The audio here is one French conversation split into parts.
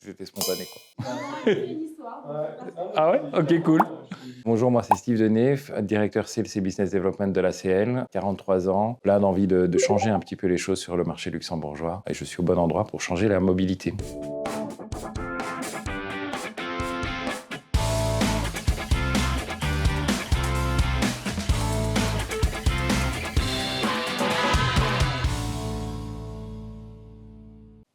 C'était spontané, quoi. Une histoire. Ah ouais? Ok, cool. Bonjour, moi c'est Steve Denef, directeur Sales et Business Development de l'ACL, 43 ans, plein d'envie de changer un petit peu les choses sur le marché luxembourgeois. Et je suis au bon endroit pour changer la mobilité.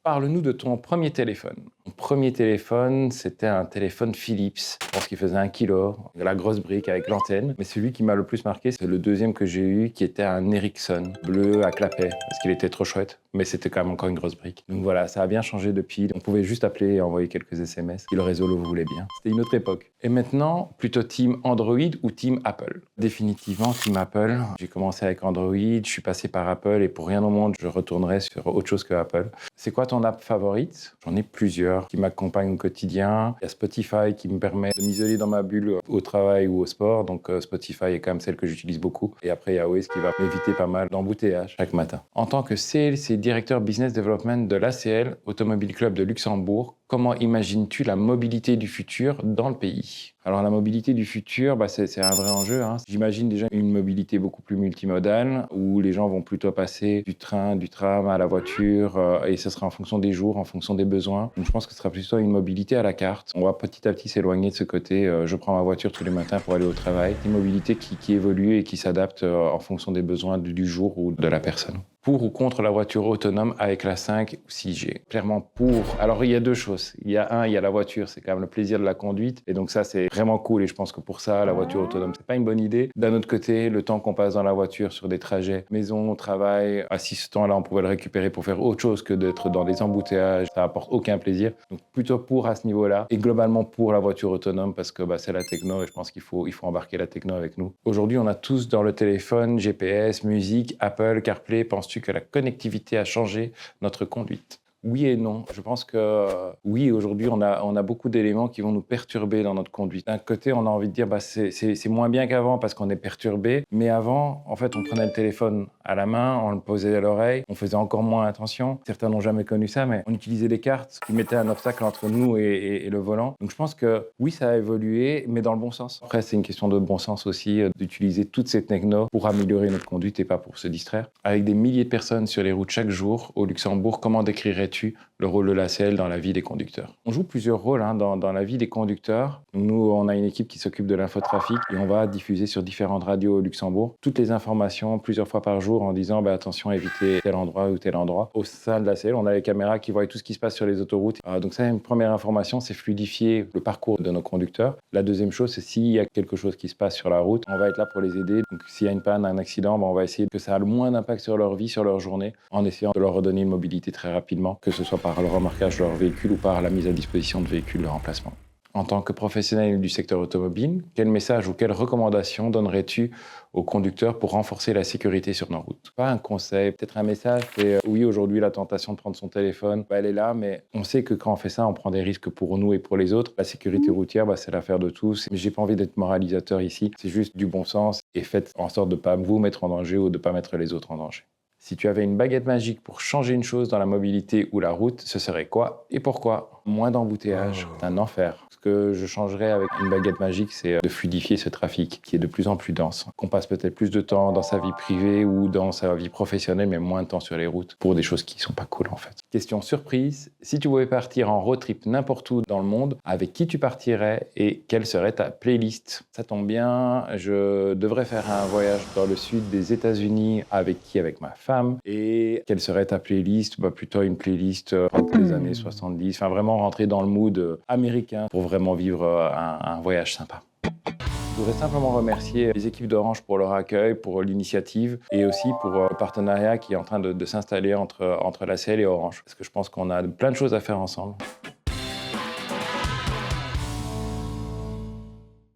Parle-nous de ton premier téléphone. Mon premier téléphone, c'était un téléphone Philips. Je pense qu'il faisait 1 kilo, la grosse brique avec l'antenne. Mais celui qui m'a le plus marqué, c'est le deuxième que j'ai eu, qui était un Ericsson bleu à clapet, parce qu'il était trop chouette. Mais c'était quand même encore une grosse brique. Donc voilà, ça a bien changé depuis. On pouvait juste appeler et envoyer quelques SMS, si le réseau le voulait bien. C'était une autre époque. Et maintenant, plutôt team Android ou team Apple? Définitivement team Apple. J'ai commencé avec Android, je suis passé par Apple et pour rien au monde, je retournerai sur autre chose que Apple. C'est quoi ton app favorite? J'en ai plusieurs qui m'accompagnent au quotidien. Il y a Spotify qui me permet de m'isoler dans ma bulle au travail ou au sport. Donc Spotify est quand même celle que j'utilise beaucoup. Et après, il y a Waze qui va m'éviter pas mal d'embouteillages chaque matin. En tant que sales et directeur business development de l'ACL, Automobile Club de Luxembourg, comment imagines-tu la mobilité du futur dans le pays? Alors la mobilité du futur, c'est un vrai enjeu. J'imagine déjà une mobilité beaucoup plus multimodale où les gens vont plutôt passer du train, du tram à la voiture et ce sera en fonction des jours, en fonction des besoins. Donc je pense que ce sera plutôt une mobilité à la carte. On va petit à petit s'éloigner de ce côté je prends ma voiture tous les matins pour aller au travail. Une mobilité qui évolue et qui s'adapte en fonction des besoins du jour ou de la personne. Pour ou contre la voiture autonome avec la 5 ou 6G? Clairement pour. Alors il y a deux choses. Il y a la voiture, c'est quand même le plaisir de la conduite. Et donc ça, c'est vraiment cool. Et je pense que pour ça, la voiture autonome, c'est pas une bonne idée. D'un autre côté, le temps qu'on passe dans la voiture sur des trajets maison, travail, si ce temps-là, on pouvait le récupérer pour faire autre chose que d'être dans des embouteillages, ça apporte aucun plaisir. Donc plutôt pour à ce niveau-là. Et globalement pour la voiture autonome parce que c'est la techno et je pense qu'il faut embarquer la techno avec nous. Aujourd'hui, on a tous dans le téléphone GPS, musique, Apple, CarPlay. Penses-tu que la connectivité a changé notre conduite? Oui et non. Je pense que oui, aujourd'hui, on a beaucoup d'éléments qui vont nous perturber dans notre conduite. D'un côté, on a envie de dire c'est moins bien qu'avant parce qu'on est perturbé. Mais avant, en fait, on prenait le téléphone à la main, on le posait à l'oreille, on faisait encore moins attention. Certains n'ont jamais connu ça, mais on utilisait des cartes qui mettaient un obstacle entre nous et le volant. Donc je pense que oui, ça a évolué, mais dans le bon sens. Après, c'est une question de bon sens aussi, d'utiliser toutes ces technos pour améliorer notre conduite et pas pour se distraire. Avec des milliers de personnes sur les routes chaque jour au Luxembourg, comment décrirais-tu le rôle de l'ACL dans la vie des conducteurs? On joue plusieurs rôles dans la vie des conducteurs. Nous, on a une équipe qui s'occupe de l'infotrafic et on va diffuser sur différentes radios au Luxembourg toutes les informations plusieurs fois par jour en disant attention, évitez tel endroit ou tel endroit. Au sein de l'ACL, on a les caméras qui voient tout ce qui se passe sur les autoroutes. Donc ça, une première information, c'est fluidifier le parcours de nos conducteurs. La deuxième chose, c'est s'il y a quelque chose qui se passe sur la route, on va être là pour les aider. Donc s'il y a une panne, un accident, on va essayer que ça ait le moins d'impact sur leur vie, sur leur journée, en essayant de leur redonner une mobilité très rapidement, que ce soit par le remorquage de leur véhicule ou par la mise à disposition de véhicules de remplacement. En tant que professionnel du secteur automobile, quel message ou quelle recommandation donnerais-tu aux conducteurs pour renforcer la sécurité sur nos routes? Pas un conseil, peut-être un message, c'est oui, aujourd'hui, la tentation de prendre son téléphone, elle est là, mais on sait que quand on fait ça, on prend des risques pour nous et pour les autres. La sécurité routière, c'est l'affaire de tous. Mais j'ai pas envie d'être moralisateur ici, c'est juste du bon sens et faites en sorte de ne pas vous mettre en danger ou de ne pas mettre les autres en danger. Si tu avais une baguette magique pour changer une chose dans la mobilité ou la route, ce serait quoi et pourquoi? Moins d'embouteillages, c'est un enfer. Ce que je changerais avec une baguette magique, c'est de fluidifier ce trafic qui est de plus en plus dense. Qu'on passe peut-être plus de temps dans sa vie privée ou dans sa vie professionnelle, mais moins de temps sur les routes pour des choses qui sont pas cool en fait. Question surprise, si tu pouvais partir en road trip n'importe où dans le monde, avec qui tu partirais et quelle serait ta playlist? Ça tombe bien, je devrais faire un voyage dans le sud des États-Unis avec qui? Avec ma femme. Et quelle serait ta playlist? Plutôt une playlist des années 70, enfin vraiment rentrer dans le mood américain pour vraiment vivre un voyage sympa. Je voudrais simplement remercier les équipes d'Orange pour leur accueil, pour l'initiative et aussi pour le partenariat qui est en train de s'installer entre l'ACL et Orange. Parce que je pense qu'on a plein de choses à faire ensemble.